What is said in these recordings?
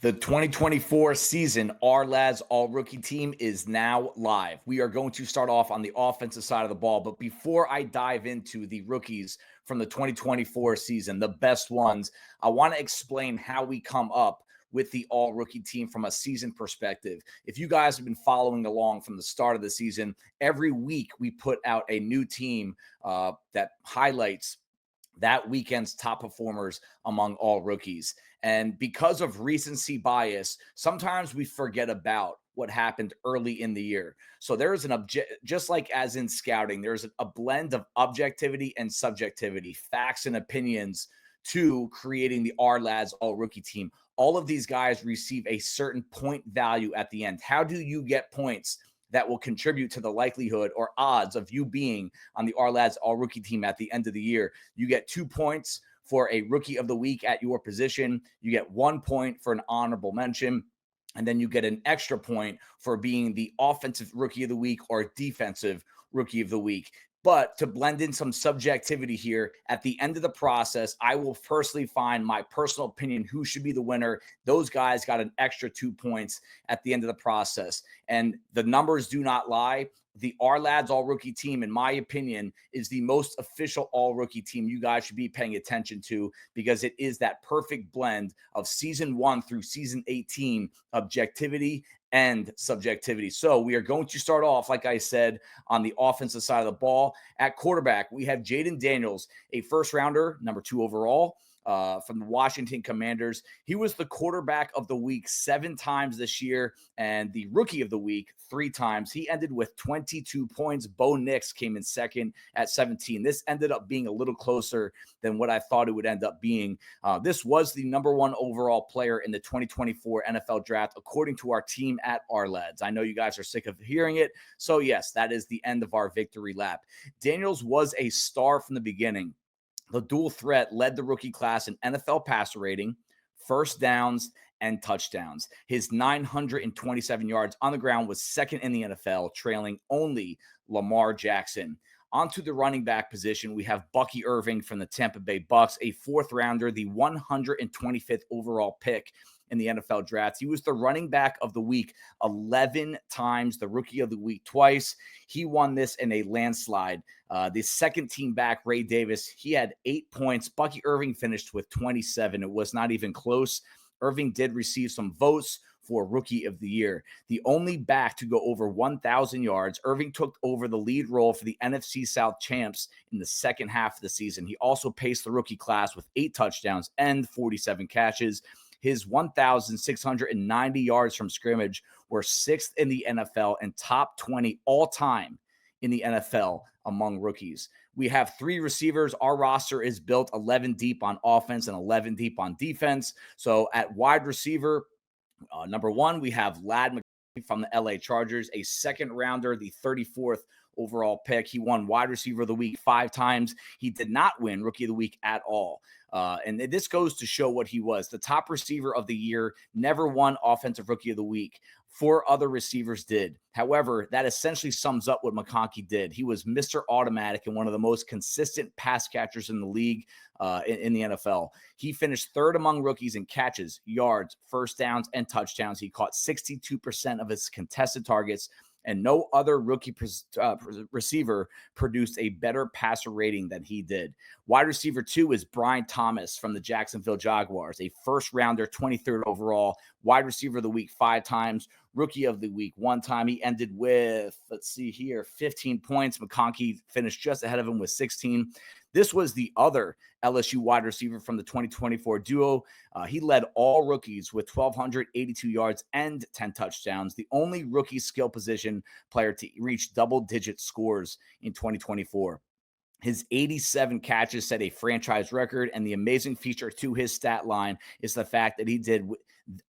The 2024 season Ourlads All Rookie Team is now live. We are going to start off on the offensive side of the ball, but before I dive into the rookies from the 2024 season, the best ones, I want to explain how we come up with the All Rookie Team from a season perspective. If you guys have been following along from the start of the season, every week we put out a new team that highlights that weekend's top performers among all rookies. And because of recency bias, sometimes we forget about what happened early in the year. So there is just like as in scouting, there's a blend of objectivity and subjectivity, facts and opinions to creating the R Lads All Rookie Team. All of these guys receive a certain point value at the end. How do you get points that will contribute to the likelihood or odds of you being on the Ourlads All Rookie Team at the end of the year? You get 2 points for a Rookie of the Week at your position. You get 1 point for an honorable mention. And then you get an extra point for being the Offensive Rookie of the Week or Defensive Rookie of the Week. But to blend in some subjectivity here, at the end of the process, I will personally find my personal opinion who should be the winner. Those guys got an extra 2 points at the end of the process. And the numbers do not lie. The Ourlads All Rookie Team, in my opinion, is the most official All Rookie Team you guys should be paying attention to, because it is that perfect blend of season 1 through season 18 objectivity and subjectivity. So we are going to start off, like I said, on the offensive side of the ball. At quarterback, we have Jaden Daniels, a first rounder, number 2 overall, from the Washington Commanders. He was the quarterback of the week 7 times this year and the rookie of the week 3 times. He ended with 22 points. Bo Nix came in second at 17. This ended up being a little closer than what I thought it would end up being. This was the number 1 overall player in the 2024 NFL draft, according to our team at Ourlads. I know you guys are sick of hearing it. So yes, that is the end of our victory lap. Daniels was a star from the beginning. The dual threat led the rookie class in NFL passer rating, first downs, and touchdowns. His 927 yards on the ground was second in the NFL, trailing only Lamar Jackson. Onto the running back position, we have Bucky Irving from the Tampa Bay Bucks, a 4th rounder, the 125th overall pick in the NFL draft. He was the running back of the week 11 times, the rookie of the week twice. He won this in a landslide. The second team back, Ray Davis, he had 8 points. Bucky Irving finished with 27. It was not even close. Irving did receive some votes for Rookie of the Year. The only back to go over 1,000 yards, Irving took over the lead role for the NFC South champs in the second half of the season. He also paced the rookie class with 8 touchdowns and 47 catches. His 1,690 yards from scrimmage were 6th in the NFL and top 20 all-time in the NFL among rookies. We have 3 receivers. Our roster is built 11 deep on offense and 11 deep on defense. So at wide receiver, number 1, we have Ladd McConkey from the LA Chargers, a second rounder, the 34th overall pick. He won wide receiver of the week 5 times. He did not win rookie of the week at all. And this goes to show what he was. The top receiver of the year never won offensive rookie of the week. 4 other receivers did. However, that essentially sums up what McConkey did. He was Mr. Automatic and one of the most consistent pass catchers in the league in the NFL. He finished 3rd among rookies in catches, yards, first downs, and touchdowns. He caught 62% of his contested targets, and no other rookie receiver produced a better passer rating than he did. Wide receiver 2 is Brian Thomas from the Jacksonville Jaguars, a first rounder, 23rd overall, wide receiver of the week 5 times, rookie of the week 1 time. He ended with, 15 points. McConkey finished just ahead of him with 16. This was the other LSU wide receiver from the 2024 duo. He led all rookies with 1,282 yards and 10 touchdowns, the only rookie skill position player to reach double-digit scores in 2024. His 87 catches set a franchise record, and the amazing feature to his stat line is the fact that he did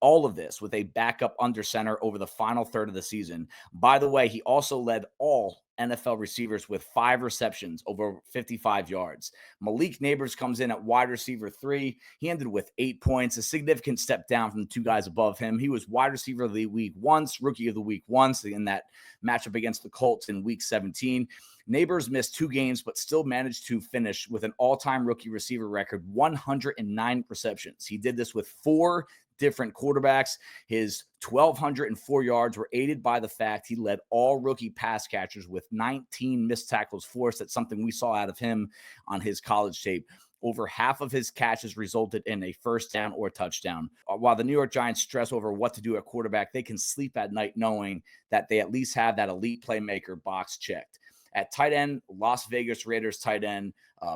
all of this with a backup under center over the final third of the season. By the way, he also led all NFL receivers with 5 receptions over 55 yards. Malik Neighbors comes in at wide receiver 3. He ended with 8 points, a significant step down from the 2 guys above him. He was wide receiver of the week once, rookie of the week once in that matchup against the Colts in week 17. Neighbors missed 2 games, but still managed to finish with an all-time rookie receiver record, 109 receptions. He did this with 4 different quarterbacks. His 1,204 yards were aided by the fact he led all rookie pass catchers with 19 missed tackles forced. That's something we saw out of him on his college tape. Over half of his catches resulted in a first down or touchdown. While the New York Giants stress over what to do at quarterback, they can sleep at night knowing that they at least have that elite playmaker box checked. At tight end, Las Vegas Raiders tight end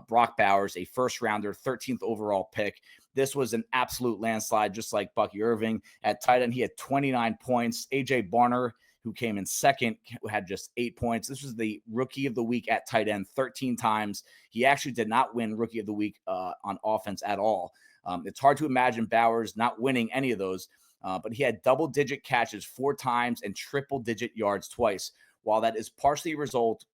Brock Bowers, a first-rounder, 13th overall pick. This was an absolute landslide, just like Bucky Irving. At tight end, he had 29 points. A.J. Barner, who came in second, had just 8 points. This was the Rookie of the Week at tight end 13 times. He actually did not win Rookie of the Week on offense at all. It's hard to imagine Bowers not winning any of those, but he had double-digit catches 4 times and triple-digit yards twice. While that is partially a result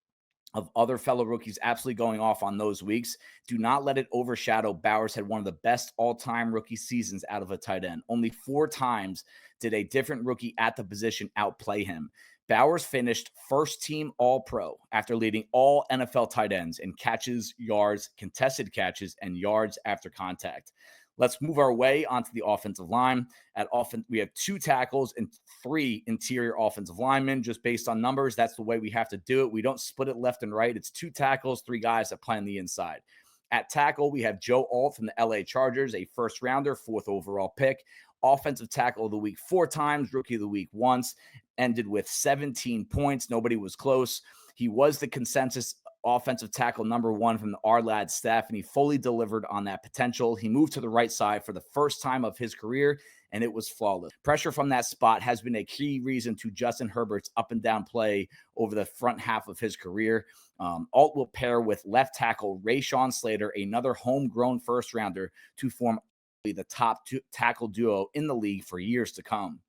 of other fellow rookies absolutely going off on those weeks, do not let it overshadow Bowers had one of the best all-time rookie seasons out of a tight end. Only 4 times did a different rookie at the position outplay him. Bowers finished first-team All-Pro after leading all NFL tight ends in catches, yards, contested catches, and yards after contact. Let's move our way onto the offensive line. At offense, we have 2 tackles and 3 interior offensive linemen. Just based on numbers, that's the way we have to do it. We don't split it left and right. It's 2 tackles, 3 guys that play on the inside. At tackle, we have Joe Alt from the LA Chargers, a first-rounder, 4th overall pick. Offensive tackle of the week 4 times, rookie of the week once, ended with 17 points. Nobody was close. He was the consensus offensive tackle number 1 from the Ourlads staff, and he fully delivered on that potential. He moved to the right side for the first time of his career, and it was flawless. Pressure from that spot has been a key reason to Justin Herbert's up and down play over the front half of his career. Alt will pair with left tackle Rashawn Slater, another homegrown first rounder, to form the top tackle duo in the league for years to come.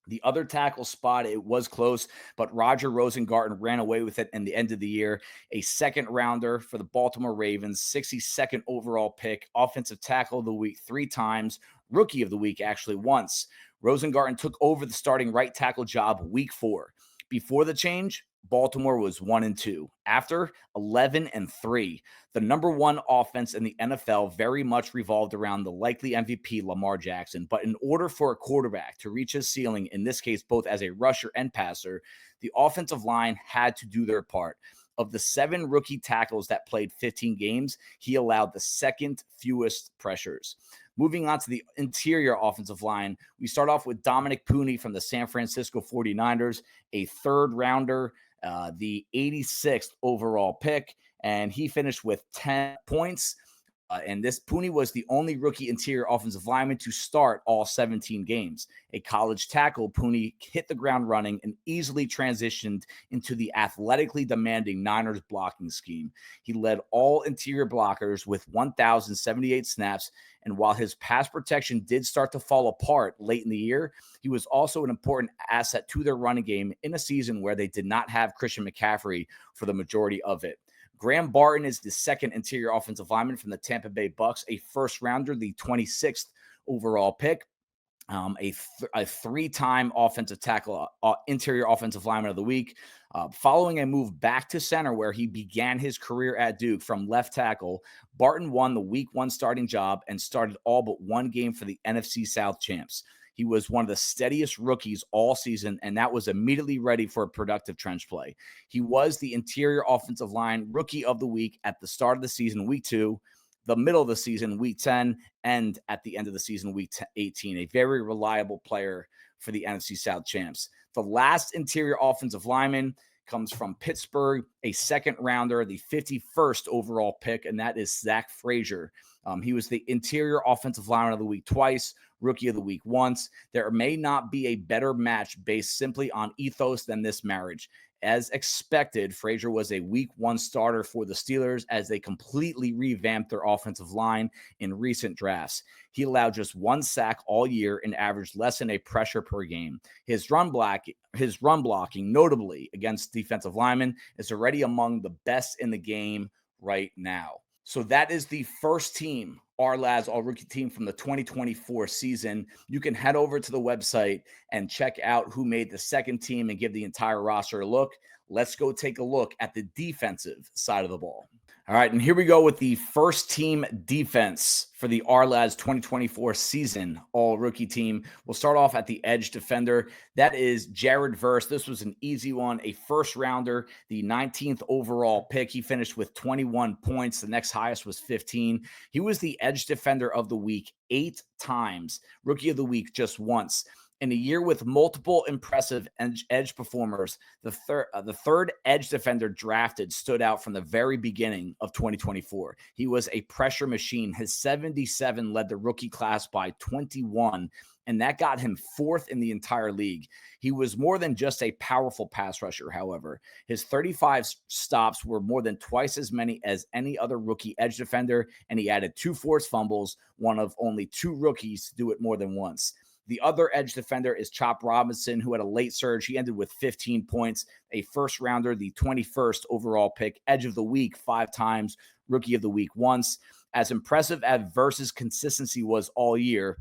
The other tackle spot, it was close, but Roger Rosengarten ran away with it in the end of the year. A second rounder for the Baltimore Ravens, 62nd overall pick, offensive tackle of the week 3 times, rookie of the week actually once. Rosengarten took over the starting right tackle job week 4. Before the change, Baltimore was 1-2. After, 11-3. The number 1 offense in the NFL very much revolved around the likely MVP Lamar Jackson. But in order for a quarterback to reach his ceiling, in this case, both as a rusher and passer, the offensive line had to do their part. Of the 7 rookie tackles that played 15 games, he allowed the second fewest pressures. Moving on to the interior offensive line, we start off with Dominic Pooney from the San Francisco 49ers, a third rounder, the 86th overall pick, and he finished with 10 points. And this Pooney was the only rookie interior offensive lineman to start all 17 games. A college tackle, Pooney hit the ground running and easily transitioned into the athletically demanding Niners blocking scheme. He led all interior blockers with 1,078 snaps, and while his pass protection did start to fall apart late in the year, he was also an important asset to their running game in a season where they did not have Christian McCaffrey for the majority of it. Graham Barton is the second interior offensive lineman from the Tampa Bay Bucks, a first rounder, the 26th overall pick, a 3-time offensive tackle, interior offensive lineman of the week. Following a move back to center where he began his career at Duke from left tackle, Barton won the week 1 starting job and started all but 1 game for the NFC South champs. He was one of the steadiest rookies all season, and that was immediately ready for a productive trench play. He was the interior offensive line rookie of the week at the start of the season, week 2, the middle of the season, week 10, and at the end of the season, week 18. A very reliable player for the NFC South champs. The last interior offensive lineman comes from Pittsburgh, a second rounder, the 51st overall pick, and that is Zach Frazier. He was the interior offensive lineman of the week twice, rookie of the week once. There may not be a better match based simply on ethos than this marriage. As expected, Frazier was a week 1 starter for the Steelers as they completely revamped their offensive line in recent drafts. He allowed just 1 sack all year and averaged less than a pressure per game. His run blocking, notably against defensive linemen, is already among the best in the game right now. So that is the first team, Ourlads All-Rookie team from the 2024 season. You can head over to the website and check out who made the second team and give the entire roster a look. Let's go take a look at the defensive side of the ball. All right, and here we go with the first team defense for the Ourlads 2024 season all-rookie team. We'll start off at the edge defender. That is Jared Verse. This was an easy one, a first-rounder, the 19th overall pick. He finished with 21 points. The next highest was 15. He was the edge defender of the week 8 times, rookie of the week just once. In a year with multiple impressive edge performers, the third edge defender drafted stood out from the very beginning of 2024. He was a pressure machine. His 77 led the rookie class by 21, and that got him 4th in the entire league. He was more than just a powerful pass rusher, however. His 35 stops were more than twice as many as any other rookie edge defender, and he added 2 forced fumbles, one of only 2 rookies to do it more than once. The other edge defender is Chop Robinson, who had a late surge. He ended with 15 points, a first rounder, the 21st overall pick, edge of the week 5 times, rookie of the week once. As impressive as Verse's consistency was all year,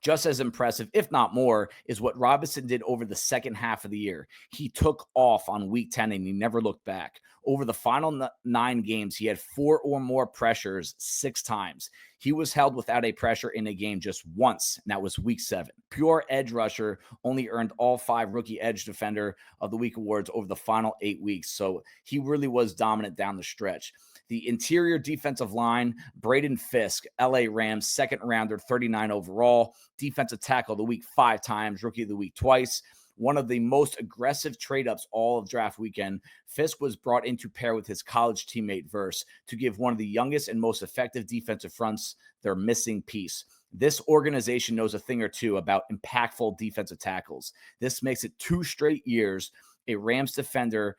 just as impressive, if not more, is what Robinson did over the second half of the year. He took off on week 10 and he never looked back. Over the final 9 games, he had 4 or more pressures 6 times. He was held without a pressure in a game just once, and that was week 7. Pure edge rusher, only earned all 5 rookie edge defender of the week awards over the final 8 weeks. So he really was dominant down the stretch. The interior defensive line, Braden Fisk, LA Rams, second rounder, 39 overall. Defensive tackle of the week 5 times, rookie of the week twice. One of the most aggressive trade-ups all of draft weekend, Fisk was brought in to pair with his college teammate Verse to give one of the youngest and most effective defensive fronts their missing piece. This organization knows a thing or two about impactful defensive tackles. This makes it 2 straight years a Rams defender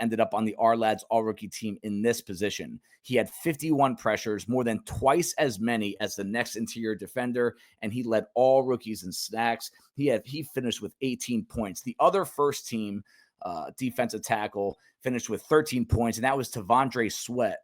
ended up on the Ourlads all-rookie team in this position. He had 51 pressures, more than twice as many as the next interior defender, and he led all rookies in sacks. He finished with 18 points. The other first-team defensive tackle finished with 13 points, and that was T'Vondre Sweat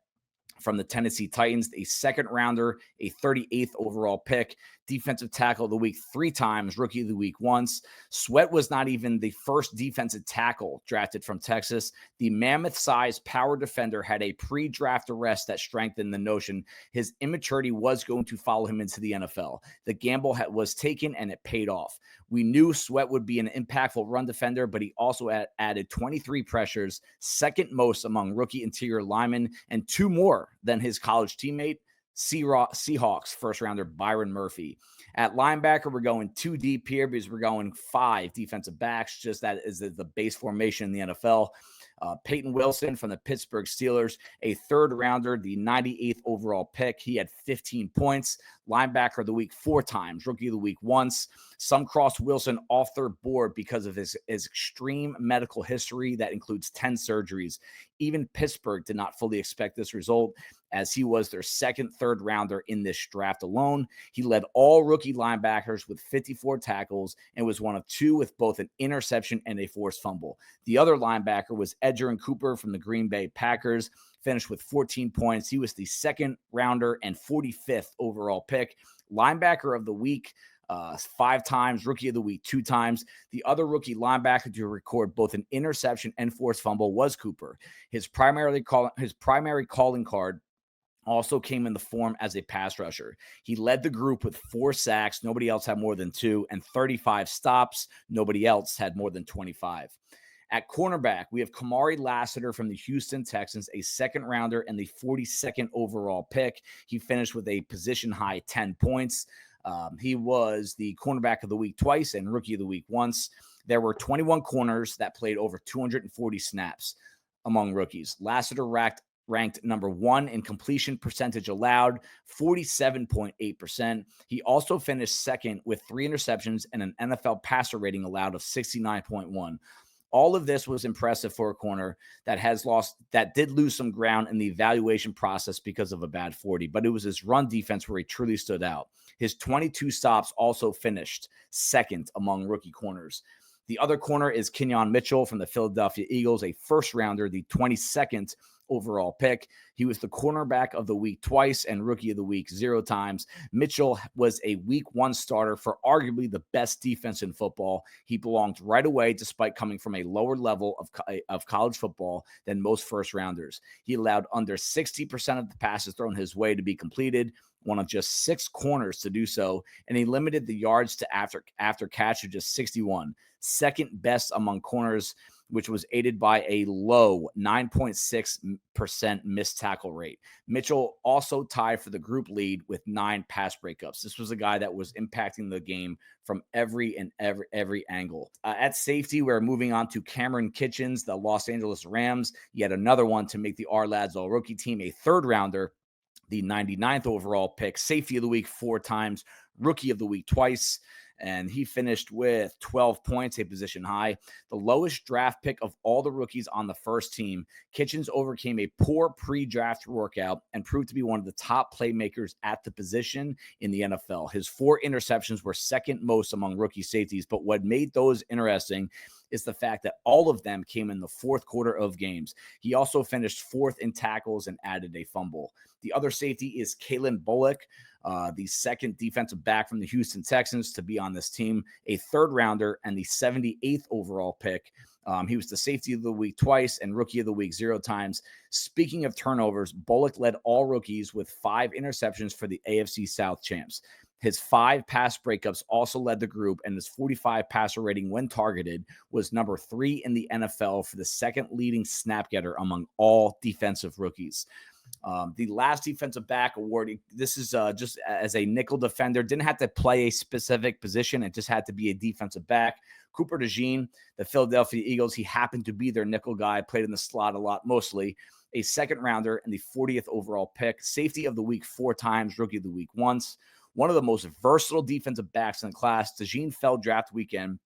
from the Tennessee Titans, a second rounder, a 38th overall pick, defensive tackle of the week 3 times, rookie of the week once. Sweat was not even the first defensive tackle drafted from Texas. The mammoth-sized power defender had a pre-draft arrest that strengthened the notion his immaturity was going to follow him into the NFL. The gamble was taken, and it paid off. We knew Sweat would be an impactful run defender, but he also added 23 pressures, second most among rookie interior linemen, and 2 more than his college teammate, Seahawks first-rounder Byron Murphy. At linebacker, we're going 2 deep here because we're going 5 defensive backs. Just that is the base formation in the NFL. Peyton Wilson from the Pittsburgh Steelers, a third-rounder, the 98th overall pick. He had 15 points. Linebacker of the week 4 times, rookie of the week once. Some crossed Wilson off their board because of his extreme medical history that includes 10 surgeries. Even Pittsburgh did not fully expect this result, as he was their second third-rounder in this draft alone. He led all rookie linebackers with 54 tackles and was one of 2 with both an interception and a forced fumble. The other linebacker was Edgerrin Cooper from the Green Bay Packers, finished with 14 points. He was the second rounder and 45th overall pick. Linebacker of the week 5 times, rookie of the week 2 times. The other rookie linebacker to record both an interception and forced fumble was Cooper. His primary calling card also came in the form as a pass rusher. He led the group with 4 sacks. Nobody else had more than 2, and 35 stops. Nobody else had more than 25. At cornerback, we have Kamari Lassiter from the Houston Texans, a second rounder and the 42nd overall pick. He finished with a position-high 10 points. He was the cornerback of the week twice and rookie of the week once. There were 21 corners that played over 240 snaps among rookies. Lassiter ranked number 1 in completion percentage allowed, 47.8%. He also finished second with 3 interceptions and an NFL passer rating allowed of 69.1. All of this was impressive for a corner that did lose some ground in the evaluation process because of a bad 40, but it was his run defense where he truly stood out. His 22 stops also finished second among rookie corners. The other corner is Kenyon Mitchell from the Philadelphia Eagles, a first rounder, the 22nd overall pick. He was the cornerback of the week twice and rookie of the week 0 times. Mitchell was a week 1 starter for arguably the best defense in football. He belonged right away despite coming from a lower level of college football than most first rounders. He allowed under 60% of the passes thrown his way to be completed, one of just 6 corners to do so, and he limited the yards to after catch to just 61, second best among corners, which was aided by a low 9.6% missed tackle rate. Mitchell also tied for the group lead with 9 pass breakups. This was a guy that was impacting the game from every angle. At safety, we're moving on to Cameron Kitchens, the Los Angeles Rams, yet another one to make the Ourlads All-Rookie team, a third rounder, the 99th overall pick, safety of the week 4 times, rookie of the week twice, and he finished with 12 points, a position high. The lowest draft pick of all the rookies on the first team, Kitchens overcame a poor pre-draft workout and proved to be one of the top playmakers at the position in the NFL. His 4 interceptions were second most among rookie safeties, but what made those interesting is the fact that all of them came in the fourth quarter of games. He also finished 4th in tackles and added a fumble. The other safety is Kalen Bullock, the second defensive back from the Houston Texans to be on this team, a third rounder and the 78th overall pick. He was the safety of the week twice and rookie of the week 0 times. Speaking of turnovers, Bullock led all rookies with 5 interceptions for the AFC South champs. His 5 pass breakups also led the group, and his 45 passer rating when targeted was number 3 in the NFL for the second leading snap getter among all defensive rookies. The last defensive back award, this is just as a nickel defender, didn't have to play a specific position. It just had to be a defensive back. Cooper DeJean, the Philadelphia Eagles, he happened to be their nickel guy, played in the slot a lot mostly. A second rounder and the 40th overall pick, safety of the week 4 times, rookie of the week once. One of the most versatile defensive backs in the class. DeJean fell draft weekend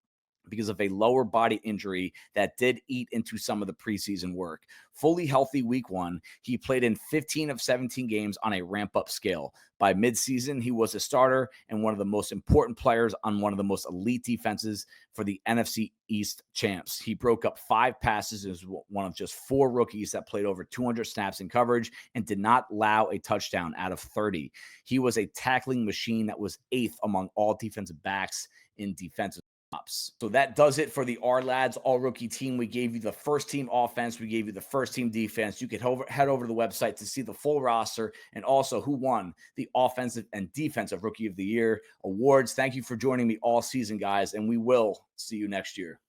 because of a lower body injury that did eat into some of the preseason work. Fully healthy week 1, he played in 15 of 17 games on a ramp-up scale. By midseason, he was a starter and one of the most important players on one of the most elite defenses for the NFC East champs. He broke up 5 passes as one of just 4 rookies that played over 200 snaps in coverage and did not allow a touchdown out of 30. He was a tackling machine that was 8th among all defensive backs in defensive. So that does it for the Ourlads All-Rookie team. We gave you the first team offense. We gave you the first team defense. You could head over to the website to see the full roster and also who won the offensive and defensive Rookie of the Year awards. Thank you for joining me all season, guys, and we will see you next year.